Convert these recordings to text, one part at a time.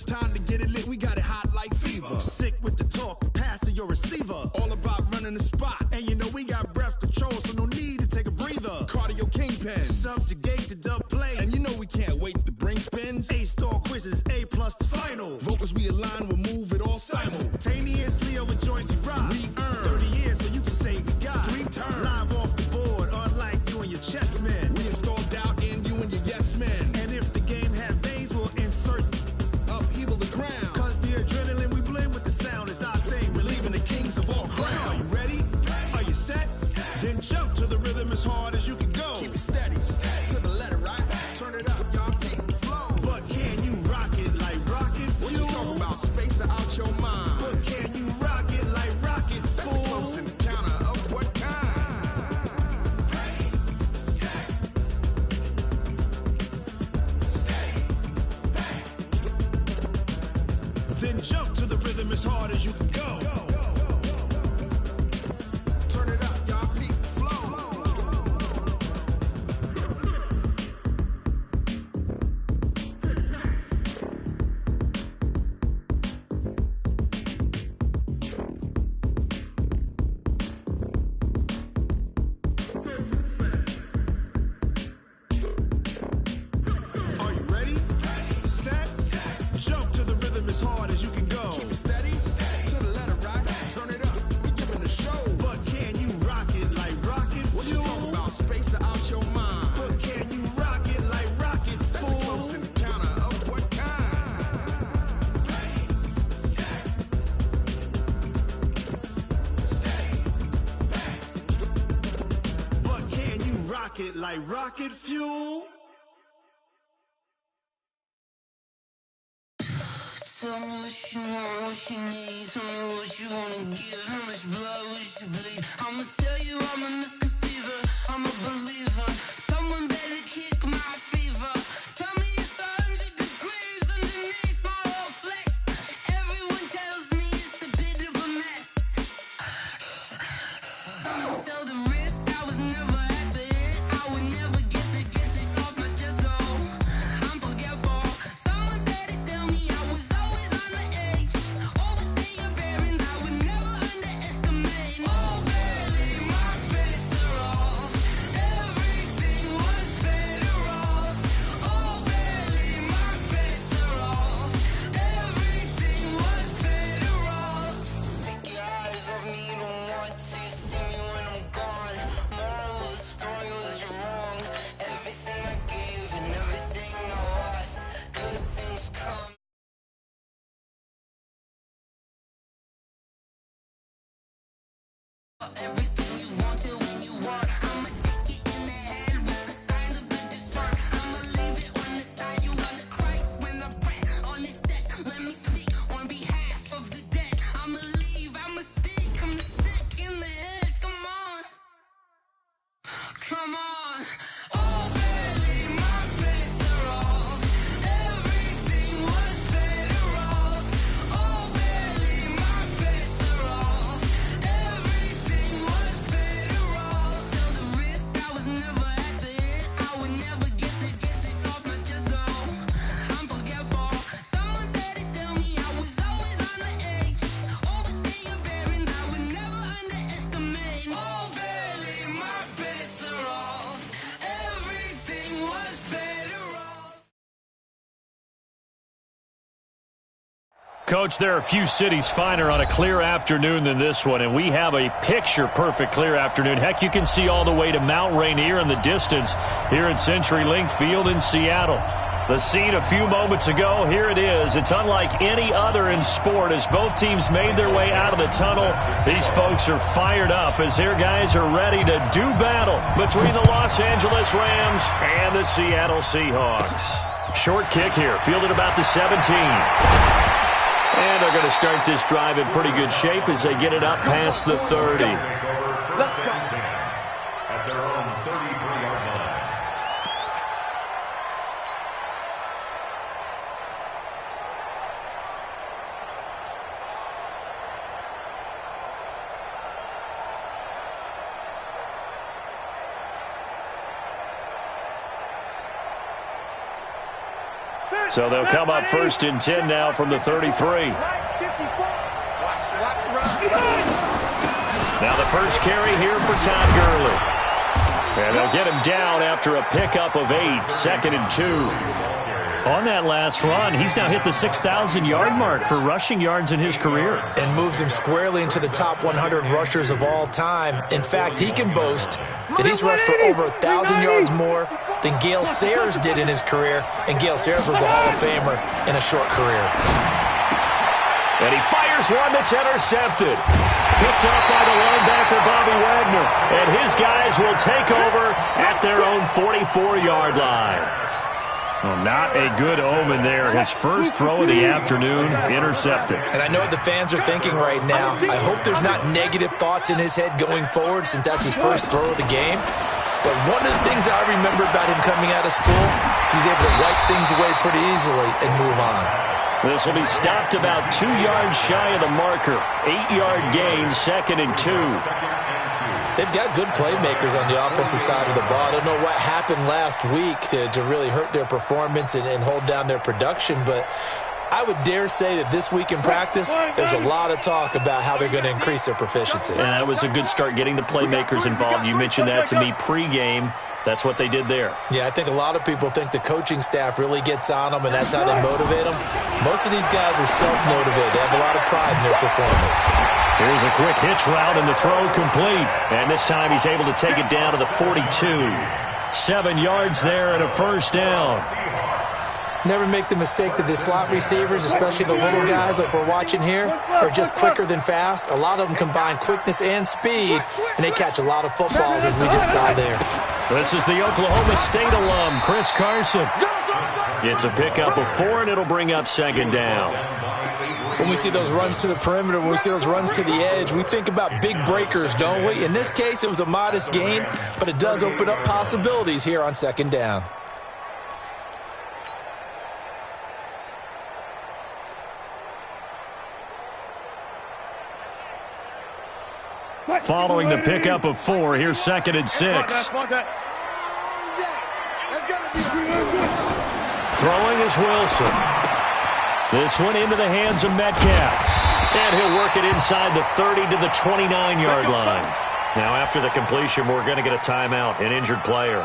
it's time to get it lit, we got it hot like fever. I'm sick with the talk, passing your receiver. All about running the spot. And you know we got breath control, so no need to take a breather. Cardio kingpin. Subjugate the dub play. And you know we can't wait to bring spins. A-star quizzes, A+ the final. Vocals we align, we'll move it all simultaneously over joints we rock. We earn 30 years so you can say we got 3 turns. Live off the board, unlike you and your chess men. We install doubt in you and your yes men. And if the game had veins, we'll insert upheaval the ground. Cause the adrenaline we blend with the sound is our thing. We're leaving the kings of all ground. Are you ready? Are you set? Then jump to the rhythm as hard as you can go. Keep it steady, to the letter, right? Turn it up, y'all, beat the flow. But can you rock it like rocket fuel? What you talking about? Space out your mind. But can you rock it like rockets, That's fool? a close encounter of what kind? Ready, set, steady, bang. Then jump to the rhythm as hard as you can go. Turn it up, y'all, beat the flow. Are you ready? Set, jump to the rhythm as hard as you can go. Keep it steady, to the letter, right? Turn it up, we giving the show. But can you rock it like rocket What you fuel? talking about? Space out your mind. But can you rock it like rockets, That's a fool? close encounter of what kind? Ready, set, steady, bang. But can you rock it like rocket fuel? Tell me what you want, what you need. Tell me what you wanna give. How much blood would you bleed? I'ma tell you I'm a misconceiver. I'm a believer. Someone better kick my fever. Tell me it's 100 degrees underneath my whole flesh. Everyone tells me it's a bit of a mess. I'ma tell the wrist I was never at the hit. I would never get this off my chest. Oh, I'm forgetful. Someone better tell me I was always on the edge. Overstay your bearings, I would never underestimate. Oh, barely my bets are off. Everything was better off. Oh, barely my bets are off. Everything was better off. Take your eyes off me, don't want to see me when I'm gone. Moral of the story was you're wrong. Everything I gave and everything I lost. Good things come. Everything you want till when you want. I'ma take it in the head with the signs of the distort. I'ma leave it on the side. You on the Christ when the breath on this set. Let me speak on behalf of the dead. I'ma leave, I'ma speak. I'm the sick in the head. Come on. Come on. Oh, barely my bets are off. Everything was better off. Oh, barely my bets are off. Everything was better off. Tell the wrist I was never at the hit. I would never get this off my chest. Oh, I'm forgetful. Someone better tell me I was always on the edge. Overstay your bearings, I would never underestimate. Oh, barely my bets are off. Everything was better off. Coach, there are a few cities finer on a clear afternoon than this one, and we have a picture-perfect clear afternoon. Heck, you can see all the way to Mount Rainier in the distance here at CenturyLink Field in Seattle. The scene a few moments ago, here it is. It's unlike any other in sport as both teams made their way out of the tunnel. These folks are fired up as their guys are ready to do battle between the Los Angeles Rams and the Seattle Seahawks. Short kick here, fielded about the 17. And they're going to start this drive in pretty good shape as they get it up past the 30. Let's go. At their own 33-yard line. So they'll come up 1st and 10 now from the 33. Now the first carry here for Todd Gurley. And they'll get him down after a pickup of 8, 2nd and 2. On that last run, he's now hit the 6,000-yard mark for rushing yards in his career. And moves him squarely into the top 100 rushers of all time. In fact, he can boast that he's rushed for over 1,000 yards more than Gale Sayers did in his career. And Gale Sayers was a Hall of Famer in a short career. And he fires one that's intercepted. Picked up by the linebacker, Bobby Wagner. And his guys will take over at their own 44-yard line. Well, not a good omen there. His first throw of the afternoon, intercepted. And I know what the fans are thinking right now. I hope there's not negative thoughts in his head going forward since that's his first throw of the game. But one of the things I remember about him coming out of school is he's able to wipe things away pretty easily and move on. This will be stopped about 2 yards shy of the marker. 8-yard gain, 2nd and 2. They've got good playmakers on the offensive side of the ball. I don't know what happened last week to really hurt their performance and hold down their production, but I would dare say that this week in practice, there's a lot of talk about how they're going to increase their proficiency. And that was a good start getting the playmakers involved. You mentioned that to me pregame. That's what they did there. Yeah, I think a lot of people think the coaching staff really gets on them, and that's how they motivate them. Most of these guys are self-motivated. They have a lot of pride in their performance. Here's a quick hitch route, and the throw complete. And this time he's able to take it down to the 42. 7 yards there and a first down. Never make the mistake that the slot receivers, especially the little guys like we're watching here, are just quicker than fast. A lot of them combine quickness and speed, and they catch a lot of footballs, as we just saw there. This is the Oklahoma State alum, Chris Carson. It's a pickup of 4, and it'll bring up 2nd down. When we see those runs to the perimeter, when we see those runs to the edge, we think about big breakers, don't we? In this case, it was a modest gain, but it does open up possibilities here on 2nd down. Following the pickup of 4, here's 2nd and 6. Throwing is Wilson. This one into the hands of Metcalf. And he'll work it inside the 30 to the 29-yard line. Now after the completion, we're going to get a timeout, an injured player.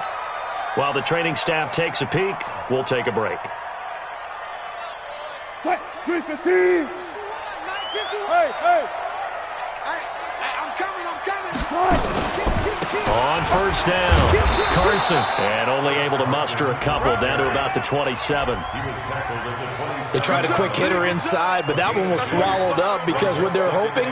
While the training staff takes a peek, we'll take a break. On first down, Carson, and only able to muster a couple down to about the 27. They tried a quick hitter inside, but that one was swallowed up because what they're hoping,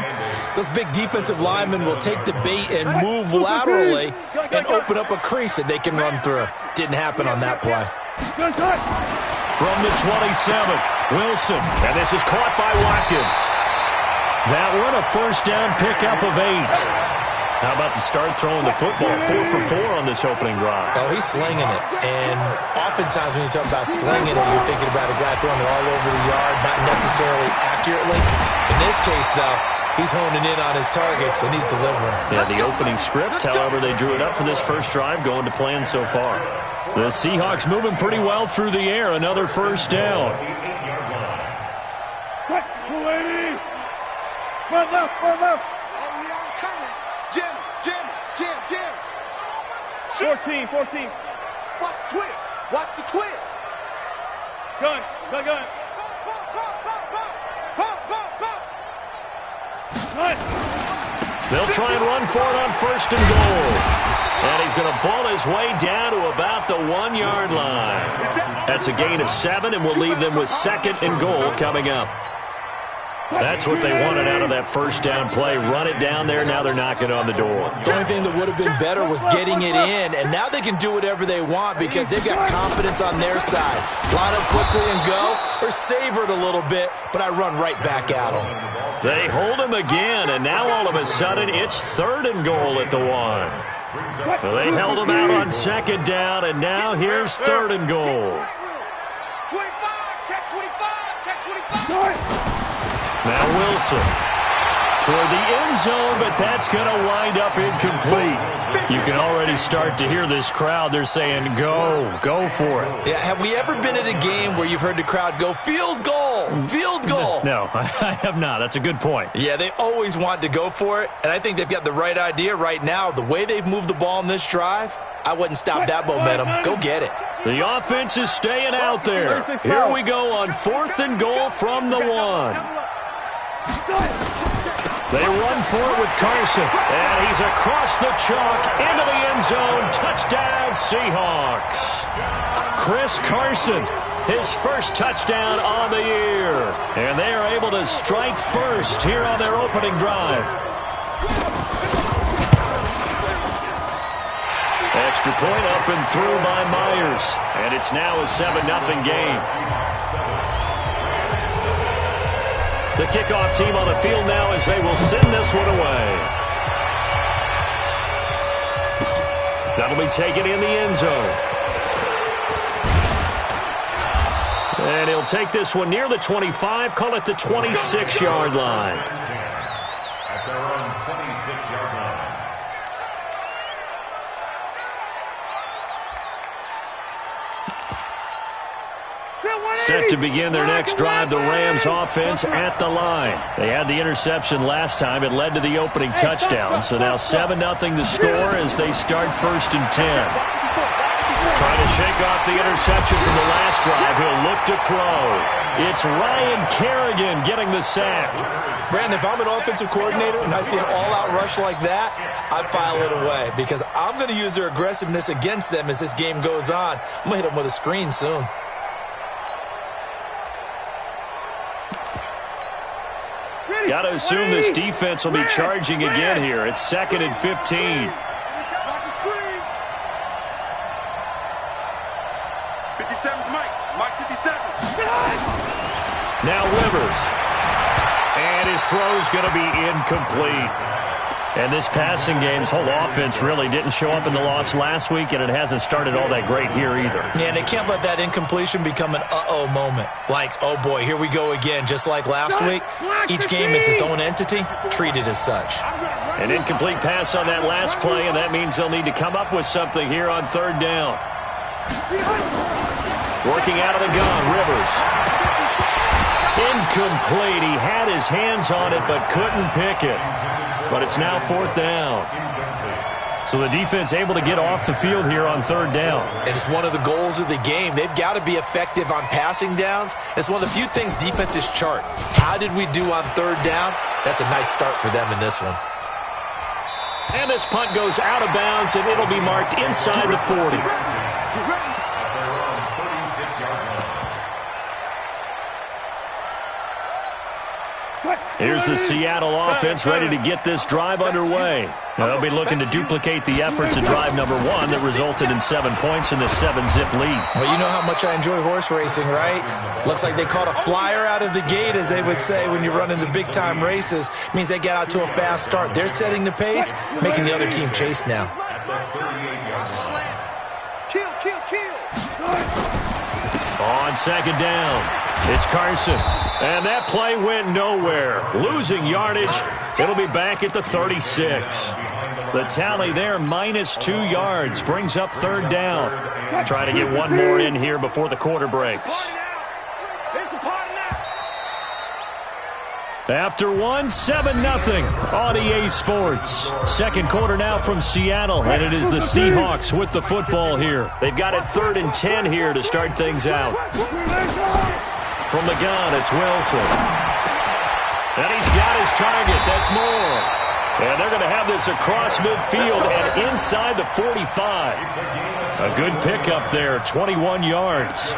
those big defensive linemen will take the bait and move laterally and open up a crease that they can run through. Didn't happen on that play. From the 27, Wilson, and this is caught by Watkins. That one a first down pickup of 8. How about the start throwing the football? 4 for 4 on this opening drive. Oh, he's slinging it. And oftentimes when you talk about slinging it, you're thinking about a guy throwing it all over the yard, not necessarily accurately. In this case, though, he's honing in on his targets, and he's delivering. Yeah, the opening script, however, they drew it up for this first drive, going to plan so far. The Seahawks moving pretty well through the air. Another first down. Front left, front left. Jim. 14. Watch the twist. Watch the twist. Gun. They'll try and run for it on first and goal. And he's going to ball his way down to about the 1-yard line. That's a gain of 7, and we'll leave them with 2nd and goal coming up. That's what they wanted out of that first down play. Run it down there. Now they're knocking on the door. The only thing that would have been better was getting it in, and now they can do whatever they want because they've got confidence on their side. Line up quickly and go, or savor it a little bit, but I run right back at them. They hold him again, and now all of a sudden it's 3rd and goal at the 1. So they held him out on 2nd down, and now here's 3rd and goal. 25, check 25. Now Wilson toward the end zone, but that's going to wind up incomplete. You can already start to hear this crowd. They're saying, go for it. Yeah, have we ever been at a game where you've heard the crowd go, field goal, field goal? No, I have not. That's a good point. Yeah, they always want to go for it, and I think they've got the right idea right now. The way they've moved the ball in this drive, I wouldn't stop that momentum. Go get it. The offense is staying out there. Here we go on 4th and goal from the 1. They run for it with Carson, and he's across the chalk into the end zone. Touchdown, Seahawks. Chris Carson, his first touchdown on the year. And they are able to strike first here on their opening drive. Extra point up and through by Myers. And it's now a 7-0 game. The kickoff team on the field now as they will send this one away. That'll be taken in the end zone. And he'll take this one near the 25, call it the 26-yard line. At their own 26-yard line. Set to begin their next drive, the Rams offense at the line. They had the interception last time. It led to the opening touchdown. So now 7-0 the score as they start 1st and 10. Trying to shake off the interception from the last drive. He'll look to throw. It's Ryan Kerrigan getting the sack. Brandon, if I'm an offensive coordinator and I see an all-out rush like that, I file it away because I'm going to use their aggressiveness against them as this game goes on. I'm going to hit them with a screen soon. Got to assume this defense will be charging again here. It's 2nd and 15. Now Rivers. And his throw's going to be incomplete. And this passing game's whole offense really didn't show up in the loss last week, and it hasn't started all that great here either. Yeah, and they can't let that incompletion become an uh-oh moment. Like, oh boy, here we go again, just like last week. Each game is its own entity, treated as such. An incomplete pass on that last play, and that means they'll need to come up with something here on 3rd down. Working out of the gun, Rivers. Incomplete. He had his hands on it but couldn't pick it. But it's now 4th down. So the defense able to get off the field here on 3rd down. And it's one of the goals of the game. They've got to be effective on passing downs. It's one of the few things defenses chart. How did we do on 3rd down? That's a nice start for them in this one. And this punt goes out of bounds, and it'll be marked inside the 40. Here's the Seattle offense ready to get this drive underway. Now they'll be looking to duplicate the efforts of drive number 1 that resulted in 7 points in this 7-zip lead. Well, you know how much I enjoy horse racing, right? Looks like they caught a flyer out of the gate, as they would say when you're running the big-time races. Means they get out to a fast start. They're setting the pace, making the other team chase now. On 2nd down, it's Carson. And that play went nowhere. Losing yardage. It'll be back at the 36. The tally there, -2 yards. Brings up 3rd down. Trying to get one more in here before the quarter breaks. After 1, 7-0 on EA Sports. 2nd quarter now from Seattle, and it is the Seahawks with the football here. They've got it 3rd and 10 here to start things out. From the gun, it's Wilson. And he's got his target. That's Moore. And they're going to have this across midfield and inside the 45. A good pickup there, 21 yards.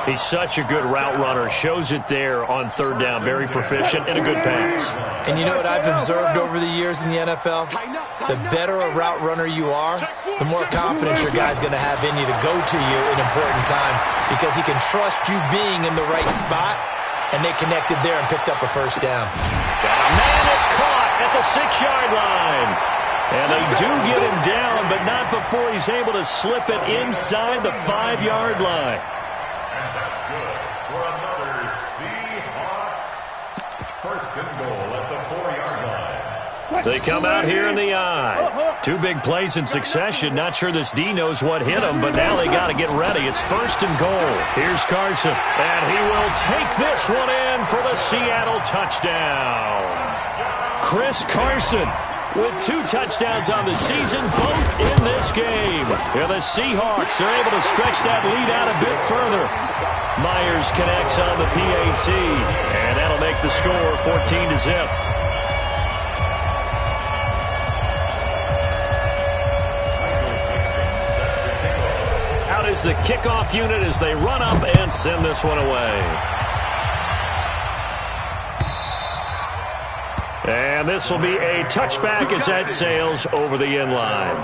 He's such a good route runner. Shows it there on 3rd down. Very proficient and a good pass. And you know what I've observed over the years in the NFL? The better a route runner you are, the more confidence your guy's going to have in you to go to you in important times because he can trust you being in the right spot, and they connected there and picked up a 1st down. Got a man that's caught at the 6-yard line. And they do get him down, but not before he's able to slip it inside the 5-yard line. And that's good for another Seahawks 1st and goal at the 4-yard They come out here in the I. Two big plays in succession. Not sure this D knows what hit him, but now they got to get ready. It's 1st and goal. Here's Carson, and he will take this one in for the Seattle touchdown. Chris Carson with 2 touchdowns on the season, both in this game. Here the Seahawks are able to stretch that lead out a bit further. Myers connects on the PAT, and that'll make the score 14-0. Out is the kickoff unit as they run up and send this one away. And this will be a touchback as that sails over the end line.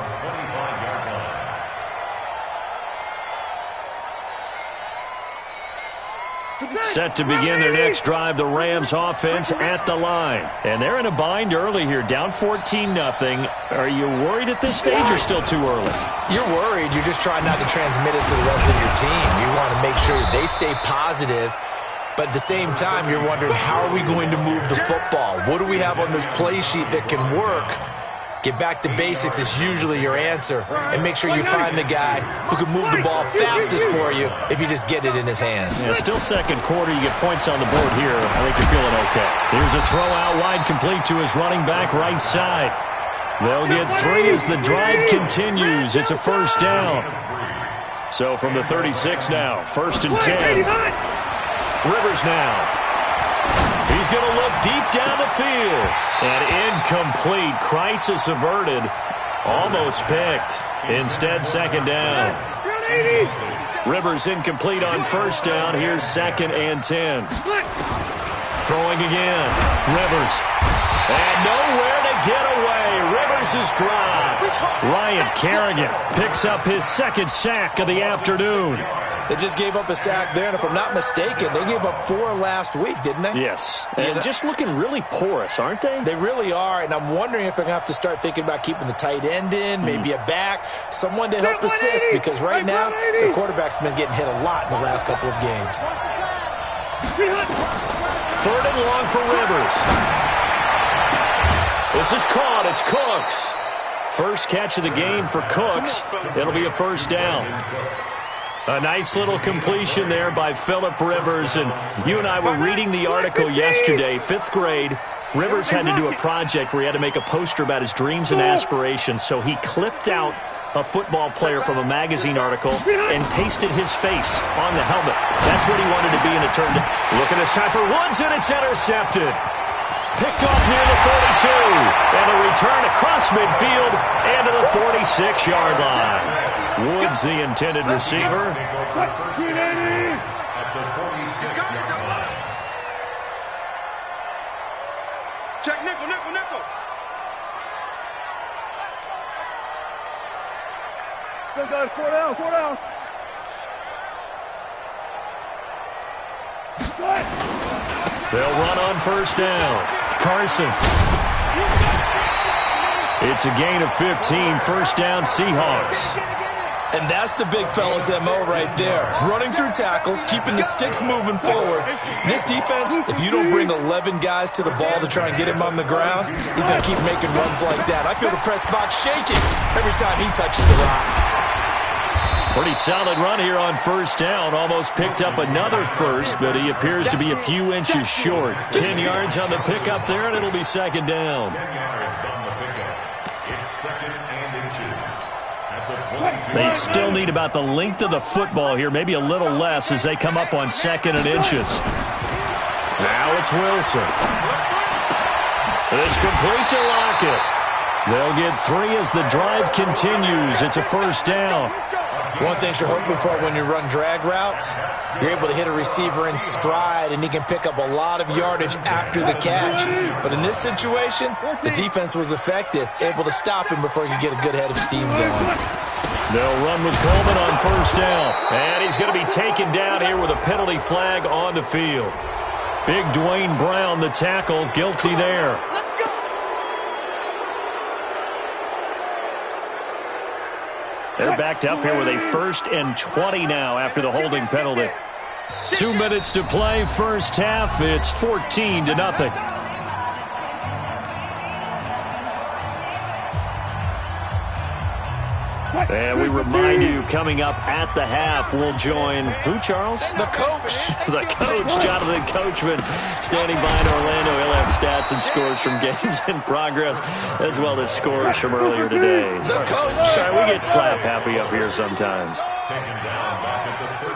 Set to begin their next drive, the Rams offense at the line. And they're in a bind early here, down 14-0. Are you worried at this stage or still too early? You're worried. You're just trying not to transmit it to the rest of your team. You want to make sure that they stay positive. But at the same time, you're wondering, how are we going to move the football? What do we have on this play sheet that can work? Get back to basics is usually your answer. And make sure you find the guy who can move the ball fastest for you if you just get it in his hands. Yeah, still second quarter. You get points on the board here. I think you're feeling okay. Here's a throw out wide, complete to his running back right side. They'll get 3 as the drive continues. It's a 1st down. So from the 36 now, 1st and 10. Rivers now. He's going to look deep down the field. And incomplete. Crisis averted. Almost picked. Instead, 2nd down. Rivers incomplete on 1st down. Here's 2nd and 10. Throwing again. Rivers. And nowhere to get away. Rivers is dropped. Ryan Kerrigan picks up his 2nd sack of the afternoon. They just gave up a sack there, and if I'm not mistaken, they gave up 4 last week, didn't they? Yes, and just looking really porous, aren't they? They really are, and I'm wondering if they're going to have to start thinking about keeping the tight end in, maybe a back, someone to help assist, because right now, the quarterback's been getting hit a lot in the last couple of games. 3rd and long for Rivers. This is caught. It's Cooks. First catch of the game for Cooks. It'll be a 1st down. A nice little completion there by Phillip Rivers. And you and I were reading the article yesterday, 5th grade. Rivers had to do a project where he had to make a poster about his dreams and aspirations. So he clipped out a football player from a magazine article and pasted his face on the helmet. That's what he wanted to be, and it turned. Look at this time for Woods, and it's intercepted. Picked off near the 42. And a return across midfield and to the 46-yard line. Woods, the intended receiver. Check nickel, nickel, nickel. Still got 4 down, 4 down. They'll run on 1st down. Carson. It's a gain of 15. 1st down, Seahawks. And that's the big fella's MO right there. Running through tackles, keeping the sticks moving forward. This defense, if you don't bring 11 guys to the ball to try and get him on the ground, he's going to keep making runs like that. I feel the press box shaking every time he touches the rock. Pretty solid run here on 1st down. Almost picked up another first, but he appears to be a few inches short. 10 yards on the pickup there, and it'll be 2nd down. 10 yards on the pickup. It's 2nd and inches. At the 22. They still need about the length of the football here, maybe a little less as they come up on 2nd and inches. Now it's Wilson. It's complete to Lockett. They'll get 3 as the drive continues. It's a 1st down. One thing you're hoping for when you run drag routes, you're able to hit a receiver in stride, and he can pick up a lot of yardage after the catch. But in this situation, the defense was effective, able to stop him before he could get a good head of steam going. They'll run with Coleman on 1st down. And he's going to be taken down here with a penalty flag on the field. Big Dwayne Brown, the tackle, guilty there. They're backed up here with a 1st and 20 now after the holding penalty. 2 minutes to play, 1st half. It's 14-0. And we remind you, coming up at the half, we'll join who, Charles? The coach. The coach, Jonathan Coachman, standing by in Orlando. He'll have stats and scores from games in progress, as well as scores from earlier today. The coach. Sorry, we get slap happy up here sometimes. Taken down back at the 30.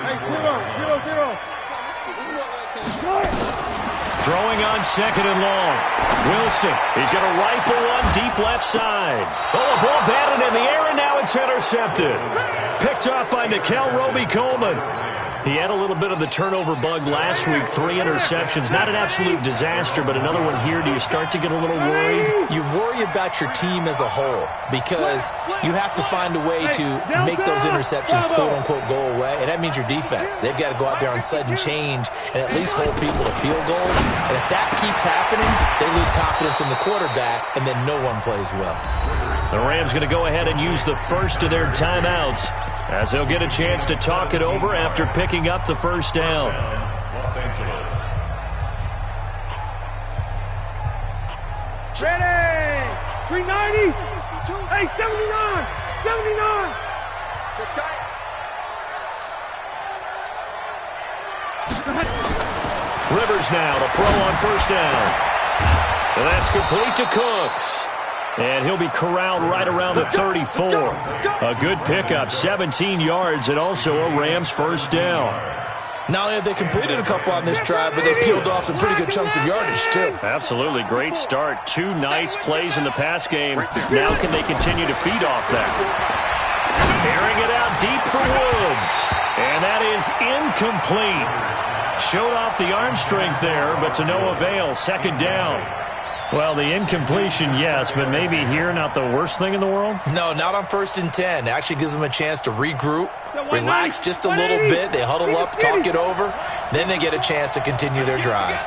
Throwing on second and long. Wilson, he's going to rifle one deep left side. Oh, a ball batted in the air, and now it's intercepted. Picked off by Nickel Roby-Coleman. He had a little bit of the turnover bug last week, 3 interceptions. Not an absolute disaster, but another one here. Do you start to get a little worried? You worry about your team as a whole because you have to find a way to make those interceptions, quote-unquote, go away, and that means your defense. They've got to go out there on sudden change and at least hold people to field goals. And if that keeps happening, they lose confidence in the quarterback, and then no one plays well. The Rams going to go ahead and use the first of their timeouts, as they'll get a chance to talk it over after picking up the first down. Los Angeles. Ready! 390! Hey, 79! 79! Rivers now to throw on first down. And that's complete to Cooks. And he'll be corralled right around the 34. A good pickup, 17 yards, and also a Rams first down. Not only have they completed a couple on this drive, but they peeled off some pretty good chunks of yardage, too. Absolutely. Great start. 2 nice plays in the pass game. Now can they continue to feed off that? Airing it out deep for Woods. And that is incomplete. Showed off the arm strength there, but to no avail. Second down. Well, the incompletion, yes, but maybe here not the worst thing in the world? No, not on 1st and 10. It actually gives them a chance to regroup, relax just a little bit. They huddle up, talk it over. Then they get a chance to continue their drive.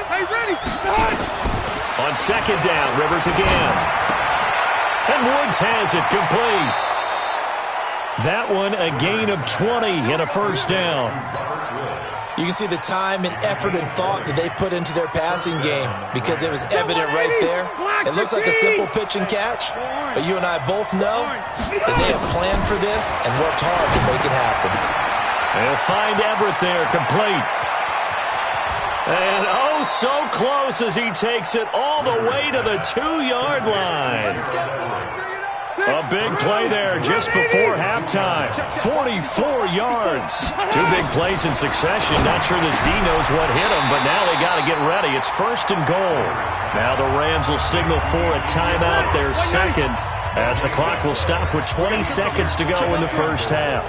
Hey, ready! On second down, Rivers again. And Woods has it complete. That one a gain of 20 and a first down. You can see the time and effort and thought that they put into their passing game because it was evident right there. It looks like a simple pitch and catch, but you and I both know that they have planned for this and worked hard to make it happen. They'll find Everett there, complete. And oh, so close as he takes it all the way to the 2-yard line. A big play there just before halftime. 44 yards. 2 big plays in succession. Not sure this D knows what hit him, but now they got to get ready. It's first and goal. Now the Rams will signal for a timeout, their second, as the clock will stop with 20 seconds to go in the first half.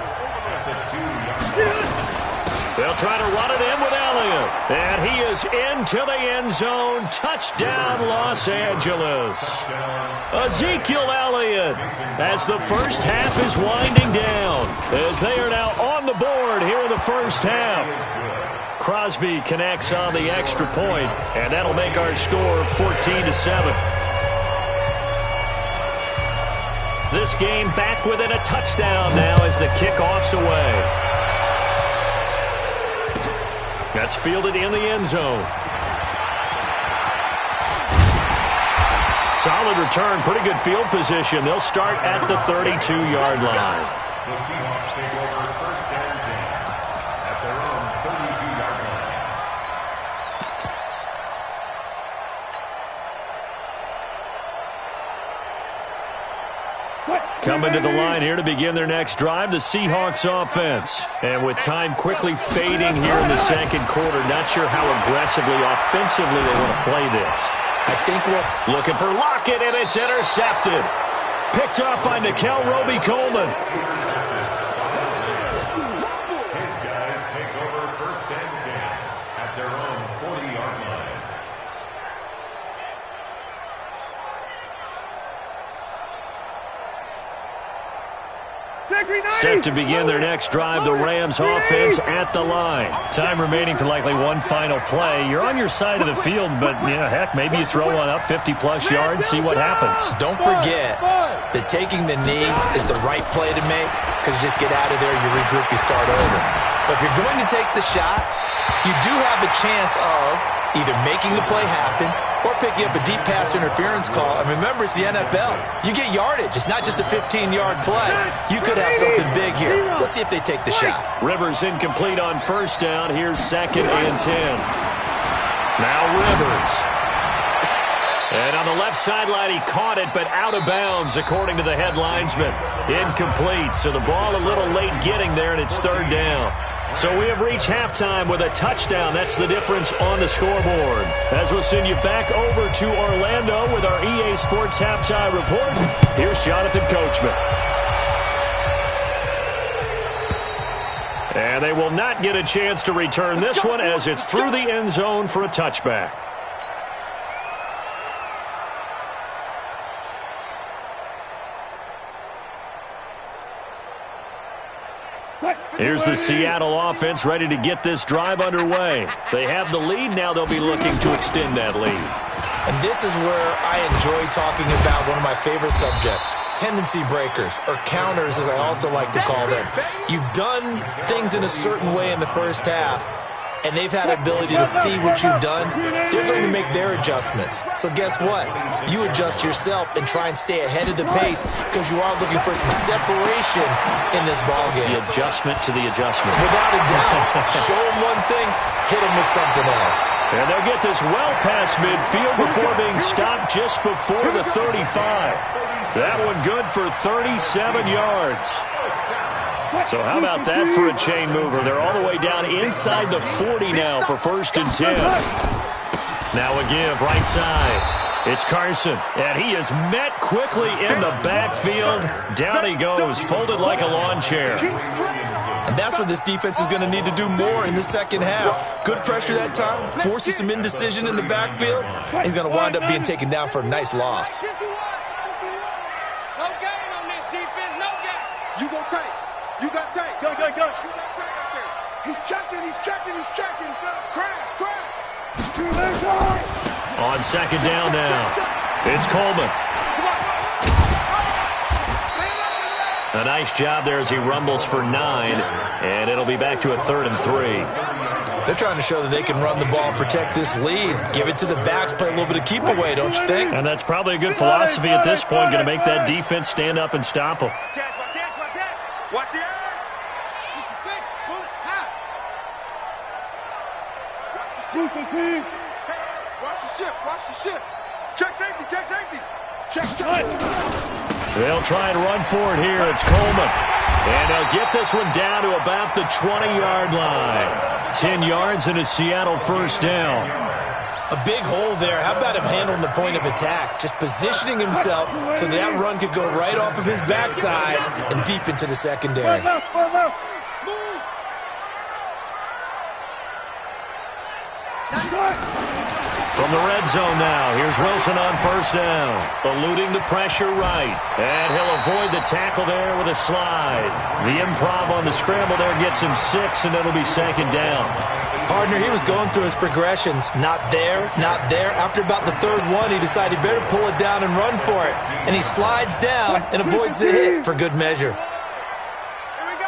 They'll try to run it in with Elliott. And he is into the end zone. Touchdown, Los Angeles. Ezekiel Elliott, as the first half is winding down, as they are now on the board here in the first half. Crosby connects on the extra point, and that'll make our score 14-7. This game back within a touchdown now as the kickoff's away. That's fielded in the end zone. Solid return, pretty good field position. They'll start at the 32-yard line. The Seahawks take over first and 10 at their own 32-yard line. Coming to the line here to begin their next drive, the Seahawks offense. And with time quickly fading here in the second quarter, not sure how aggressively, offensively they want to play this. I think we're looking for Lockett, and it's intercepted. Picked up by Nickel Roby-Coleman. His guys take over first and 10 at their own 40-yard line. Set to begin their next drive, the Rams offense at the line. Time remaining for likely one final play. You're on your side of the field, but, heck, maybe you throw one up 50-plus yards, see what happens. Don't forget that taking the knee is the right play to make because you just get out of there, you regroup, you start over. But if you're going to take the shot, you do have a chance of either making the play happen or picking up a deep pass interference call. And remember, it's the NFL. You get yardage. It's not just a 15-yard play. You could have something big here. Let's see if they take the shot. Rivers incomplete on first down. Here's 2nd and 10. Now Rivers. And on the left sideline, he caught it, but out of bounds, according to the head linesman. Incomplete, so the ball a little late getting there, and it's 3rd down. So we have reached halftime with a touchdown. That's the difference on the scoreboard. As we'll send you back over to Orlando with our EA Sports Halftime Report, here's Jonathan Coachman. And they will not get a chance to return this one as it's through the end zone for a touchback. Here's the Seattle offense ready to get this drive underway. They have the lead. Now they'll be looking to extend that lead. And this is where I enjoy talking about one of my favorite subjects, tendency breakers, or counters as I also like to call them. You've done things in a certain way in the first half, and they've had the ability to see what you've done. They're going to make their adjustments. So guess what? You adjust yourself and try and stay ahead of the pace because you are looking for some separation in this ballgame. The adjustment to the adjustment. Without a doubt. Show them one thing, hit them with something else. And they'll get this well past midfield before being stopped just before the 35. That one good for 37 yards. So how about that for a chain mover? They're all the way down inside the 40 now for 1st and 10. Now a give right side. It's Carson, and he is met quickly in the backfield. Down he goes, folded like a lawn chair. And that's what this defense is going to need to do more in the second half. Good pressure that time, forces some indecision in the backfield. He's going to wind up being taken down for a nice loss. No game on this defense, no game. You go tight. You got tight. Go. You got tight out there. He's checking. Crash. On 2nd down now, it's Coleman. A nice job there as he rumbles for 9, and it'll be back to a 3rd and 3. They're trying to show that they can run the ball and protect this lead. Give it to the backs, play a little bit of keep away, don't you think? And that's probably a good philosophy at this point, going to make that defense stand up and stop them. Watch the air. 66. Pull it high. Watch the ship. Check safety. Check. They'll try and run for it here. It's Coleman. And they'll get this one down to about the 20-yard line. 10 yards and a Seattle 1st down. A big hole there. How about him handling the point of attack? Just positioning himself so that run could go right off of his backside and deep into the secondary. From the red zone now, here's Wilson on 1st down. Eluding the pressure right. And he'll avoid the tackle there with a slide. The improv on the scramble there gets him 6, and it'll be 2nd down. Partner, he was going through his progressions. Not there. After about the 3rd one, he decided he better pull it down and run for it. And he slides down and avoids the hit for good measure. Here we go.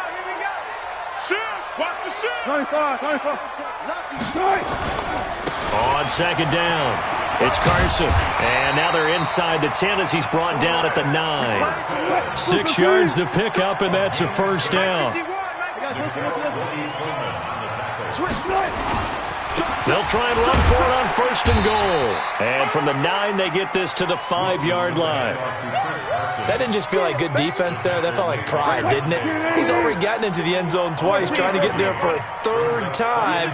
Ship. Watch the ship. 25. On 2nd down, it's Carson. And now they're inside the 10 as he's brought down at the 9. 6 yards to pick up, and that's a 1st down. They'll try and run for it on 1st and goal. And from the 9, they get this to the 5-yard line. That didn't just feel like good defense there. That felt like pride, didn't it? He's already gotten into the end zone twice, trying to get there for a 3rd time.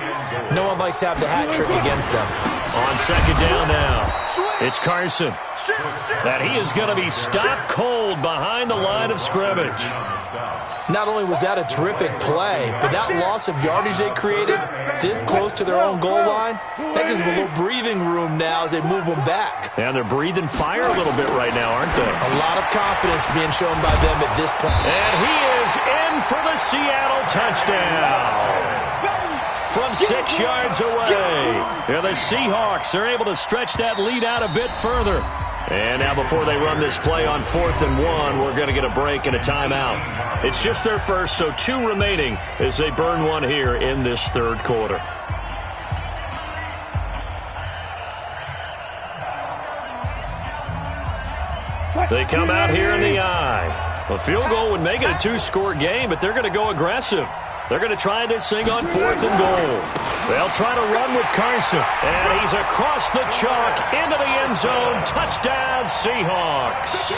No one likes to have the hat trick against them. On 2nd down now, it's Carson. That he is going to be stopped cold behind the line of scrimmage. Not only was that a terrific play, but that loss of yardage they created this close to their own goal line, that gives them a little breathing room now as they move them back. And they're breathing fire a little bit right now, aren't they? A lot of confidence being shown by them at this point. And he is in for the Seattle touchdown. From 6 yards away. And the Seahawks are able to stretch that lead out a bit further. And now before they run this play on 4th and 1, we're going to get a break and a timeout. It's just their first, so 2 remaining as they burn one here in this 3rd quarter. They come out here in the eye. A field goal would make it a two-score game, but they're going to go aggressive. They're going to try this thing on 4th and goal. They'll try to run with Carson. And he's across the chalk into the end zone. Touchdown, Seahawks.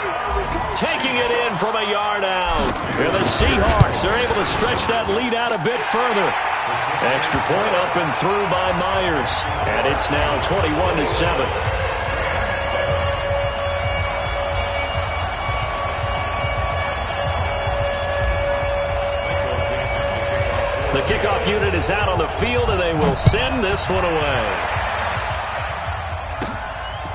Taking it in from a yard out. And the Seahawks are able to stretch that lead out a bit further. Extra point up and through by Myers. And it's now 21-7. The kickoff unit is out on the field, and they will send this one away.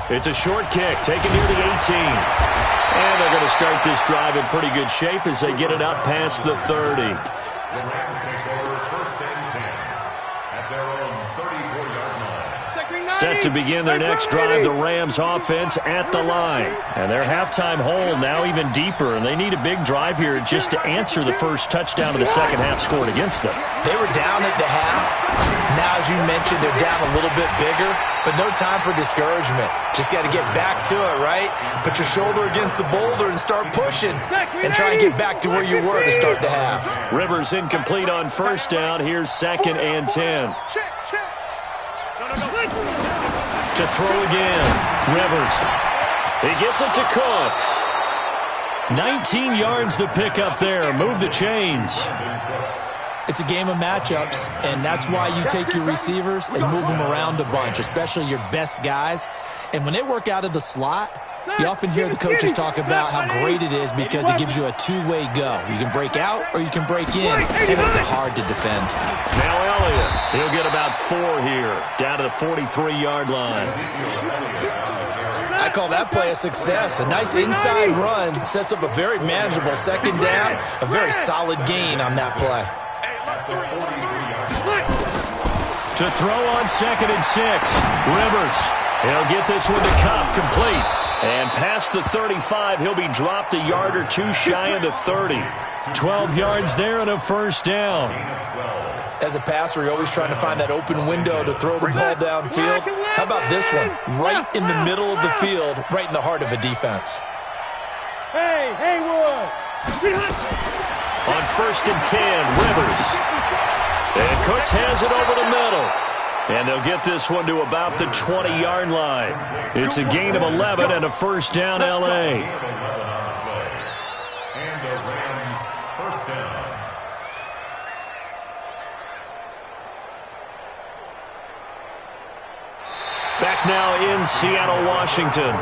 It's a short kick, taken near the 18. And they're going to start this drive in pretty good shape as they get it up past the 30. The Rams take over 1st and 10 at their own 34-yard line. Set to begin their next drive, the Rams offense at the line. And their halftime hole now even deeper, and they need a big drive here just to answer the first touchdown of the second half scored against them. They were down at the half. Now, as you mentioned, they're down a little bit bigger, but no time for discouragement. Just got to get back to it, right? Put your shoulder against the boulder and start pushing and try and get back to where you were to start the half. Rivers incomplete on first down. Here's 2nd and 10. To throw again. Rivers. He gets it to Cooks. 19 yards to pick up there. Move the chains. It's a game of matchups, and that's why you take your receivers and move them around a bunch, especially your best guys. And when they work out of the slot, you often hear the coaches talk about how great it is because it gives you a two-way go. You can break out or you can break in. It makes it hard to defend. Now Elliott, he'll get about 4 here, down to the 43-yard line. I call that play a success. A nice inside run sets up a very manageable 2nd down, a very solid gain on that play. To throw on 2nd and 6, Rivers. He'll get this one to Cup, complete. And past the 35, he'll be dropped a yard or two shy of the 30. 12 yards there and a first down. As a passer, you're always trying to find that open window to throw the ball downfield. How about this one? Right in the middle of the field, right in the heart of a defense. Hey, Haywood! On 1st and 10, Rivers. And Cooks has it over the middle. And they'll get this one to about the 20-yard line. It's a gain of 11 and a first down, L.A. And the Rams first down. Back now in Seattle, Washington.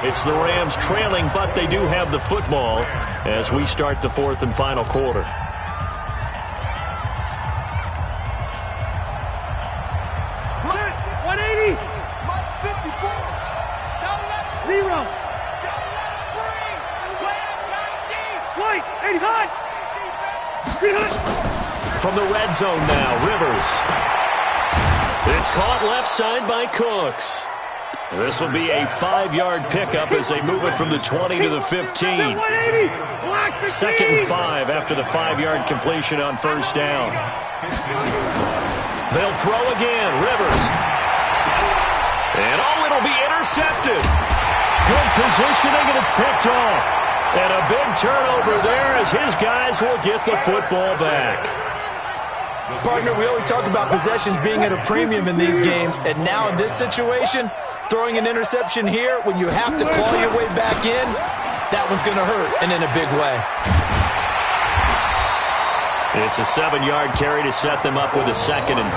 It's the Rams trailing, but they do have the football as we start the 4th and final quarter. From the red zone now, Rivers. It's caught left side by Cooks. This will be a 5-yard pickup as they move it from the 20 to the 15. 2nd and 5 after the 5-yard completion on first down. They'll throw again, Rivers. And it'll be intercepted. Good positioning, and it's picked off. And a big turnover there as his guys will get the football back. Partner, we always talk about possessions being at a premium in these games, and now in this situation, throwing an interception here when you have to claw your way back in, that one's going to hurt, and in a big way. It's a 7-yard carry to set them up with a 2nd and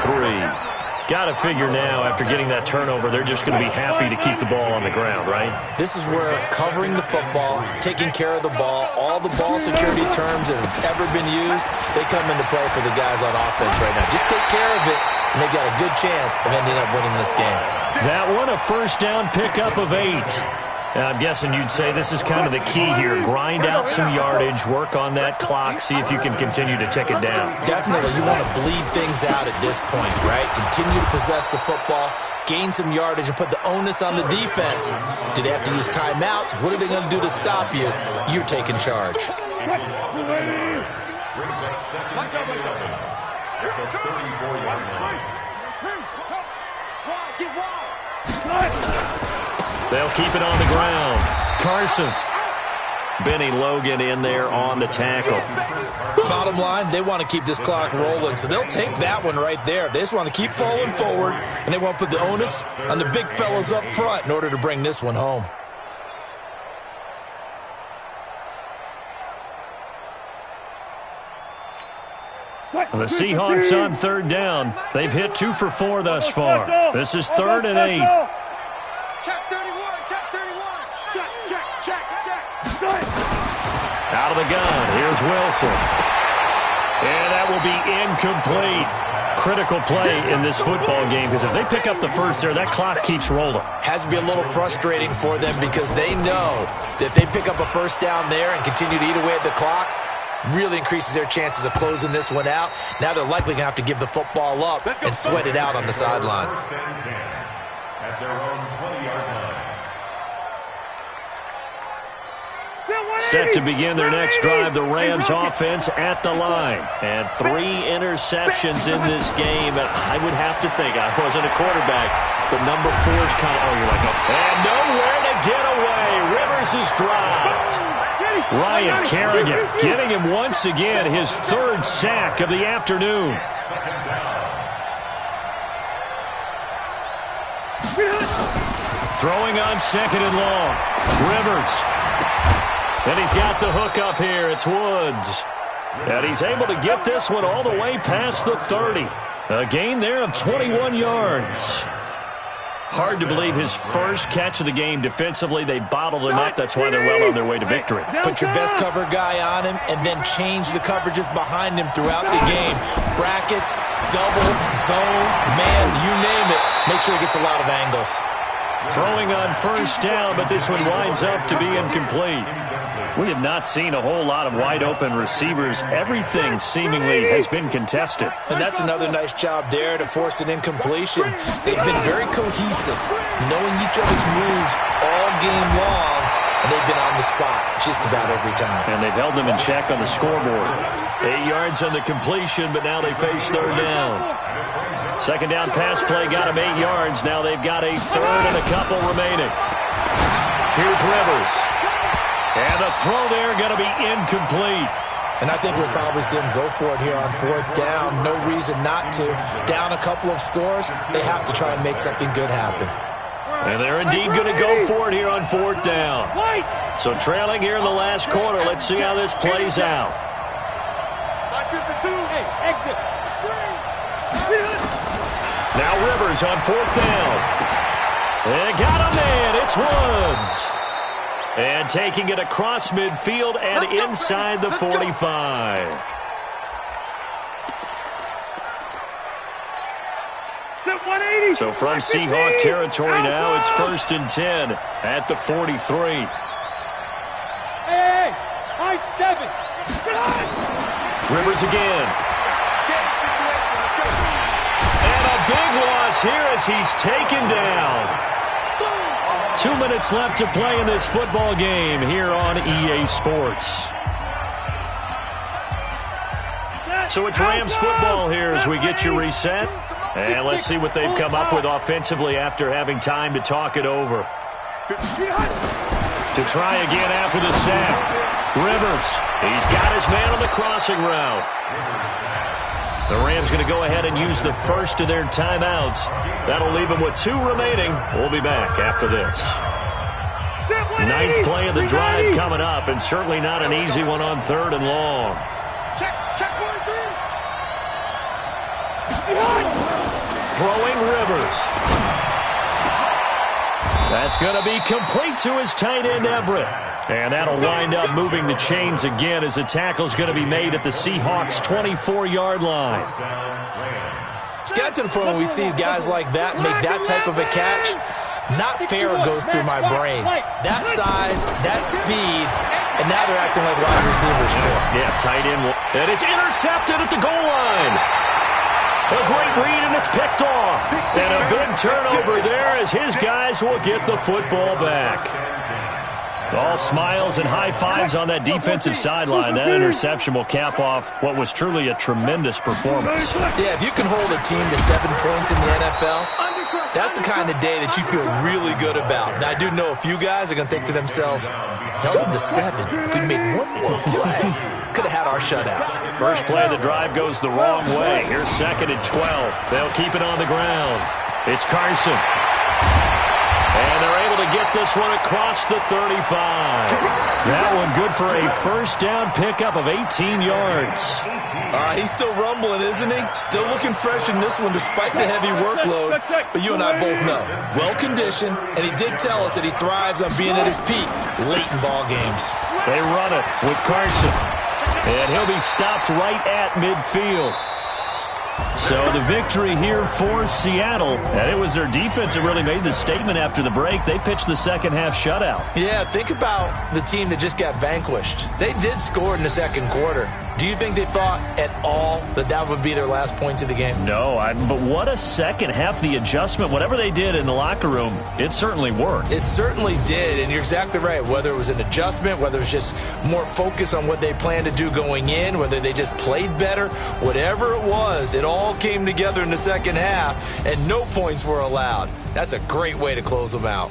3. Got to figure now, after getting that turnover, they're just going to be happy to keep the ball on the ground, right? This is where covering the football, taking care of the ball, all the ball security terms that have ever been used, they come into play for the guys on offense right now. Just take care of it, and they've got a good chance of ending up winning this game. That one, a first down pickup of 8. Now, I'm guessing you'd say this is kind of the key here. Grind out some yardage, work on that clock, see if you can continue to tick it down. Definitely. You want to bleed things out at this point, right? Continue to possess the football, gain some yardage, and put the onus on the defense. Do they have to use timeouts? What are they going to do to stop you? You're taking charge. Brings up 2nd and 11 at the 34-yard line. They'll keep it on the ground. Carson Benny Logan in there on the tackle. Bottom line, they want to keep this clock rolling, so they'll take that one right there. They just want to keep falling forward, and they want to put the onus on the big fellas up front in order to bring this one home. The Seahawks on third down. They've hit 2 for 4 thus far. This is 3rd and 8. Check 31, check 31. Check. Out of the gun. Here's Wilson. And that will be incomplete. Critical play in this football game, because if they pick up the first there, that clock keeps rolling. Has to be a little frustrating for them because they know that if they pick up a first down there and continue to eat away at the clock, really increases their chances of closing this one out. Now they're likely going to have to give the football up and sweat it out on the sideline. First and 10 at their own 20-yard line. Set to begin their next drive, the Rams offense at the line. And 3 interceptions in this game. And I would have to think, I wasn't a quarterback, but number 4's kind of, you're like, oh. And nowhere to get away. Rivers is dropped. Ryan Kerrigan getting him once again his 3rd sack of the afternoon. Throwing on 2nd and long. Rivers. And he's got the hook up here. It's Woods. And he's able to get this one all the way past the 30. A gain there of 21 yards. Hard to believe his first catch of the game defensively. They bottled him up. That's why they're well on their way to victory. Put your best cover guy on him and then change the coverages behind him throughout the game. Brackets, double, zone, man, you name it. Make sure he gets a lot of angles. Throwing on first down, but this one winds up to be incomplete. We have not seen a whole lot of wide-open receivers. Everything seemingly has been contested. And that's another nice job there to force an incompletion. They've been very cohesive, knowing each other's moves all game long, and they've been on the spot just about every time. And they've held them in check on the scoreboard. 8 yards on the completion, but now they face 3rd down. 2nd down pass play got them 8 yards. Now they've got a 3rd and a couple remaining. Here's Rivers. And the throw there going to be incomplete. And I think we'll probably see him go for it here on 4th down. No reason not to. Down a couple of scores, they have to try and make something good happen. And they're indeed going to go for it here on 4th down. So trailing here in the last quarter. Let's see how this plays out. Exit. Now Rivers on 4th down. And got him in. It's Woods. And taking it across midfield and inside the 45. So from Seahawk territory now, it's 1st and 10 at the 43. Hey, high 7. Rivers again. And a big loss here as he's taken down. 2 minutes left to play in this football game here on EA Sports. So it's Rams football here as we get you reset. And let's see what they've come up with offensively after having time to talk it over. To try again after the sack. Rivers, he's got his man on the crossing route. The Rams going to go ahead and use the first of their timeouts. That'll leave them with 2 remaining. We'll be back after this. 9th play of the drive coming up, and certainly not an easy one on 3rd and long. Check 43. Throwing Rivers. That's going to be complete to his tight end, Everett. And that'll wind up moving the chains again as the tackle's going to be made at the Seahawks' 24-yard line. It's got to the point where we see guys like that make that type of a catch. Not fair goes through my brain. That size, that speed, and now they're acting like wide receivers too. Yeah, tight end. And it's intercepted at the goal line. A great read, and it's picked off. And a big turnover there as his guys will get the football back. All smiles and high fives on that defensive sideline. That interception will cap off what was truly a tremendous performance. Yeah, if you can hold a team to 7 points in the NFL, That's the kind of day that you feel really good about. Now, I do know a few guys are going to think to themselves, held them to 7. If we made one more play, could have had our shutout. First play of the drive goes the wrong way. Here's 2nd and 12. They'll keep it on the ground. It's Carson. And they're able to get this one across the 35. That one good for a first down pickup of 18 yards. He's still rumbling, isn't he? Still looking fresh in this one despite the heavy workload. But you and I both know, well-conditioned, and he did tell us that he thrives on being at his peak late in ball games. They run it with Carson. And he'll be stopped right at midfield. So the victory here for Seattle. And it was their defense that really made the statement after the break. They pitched the second-half shutout. Yeah, think about the team that just got vanquished. They did score in the second quarter. Do you think they thought at all that that would be their last points of the game? No, but what a second half. The adjustment, whatever they did in the locker room, it certainly worked. It certainly did, and you're exactly right. Whether it was an adjustment, whether it was just more focus on what they planned to do going in, whether they just played better, whatever it was, it all came together in the second half, and no points were allowed. That's a great way to close them out.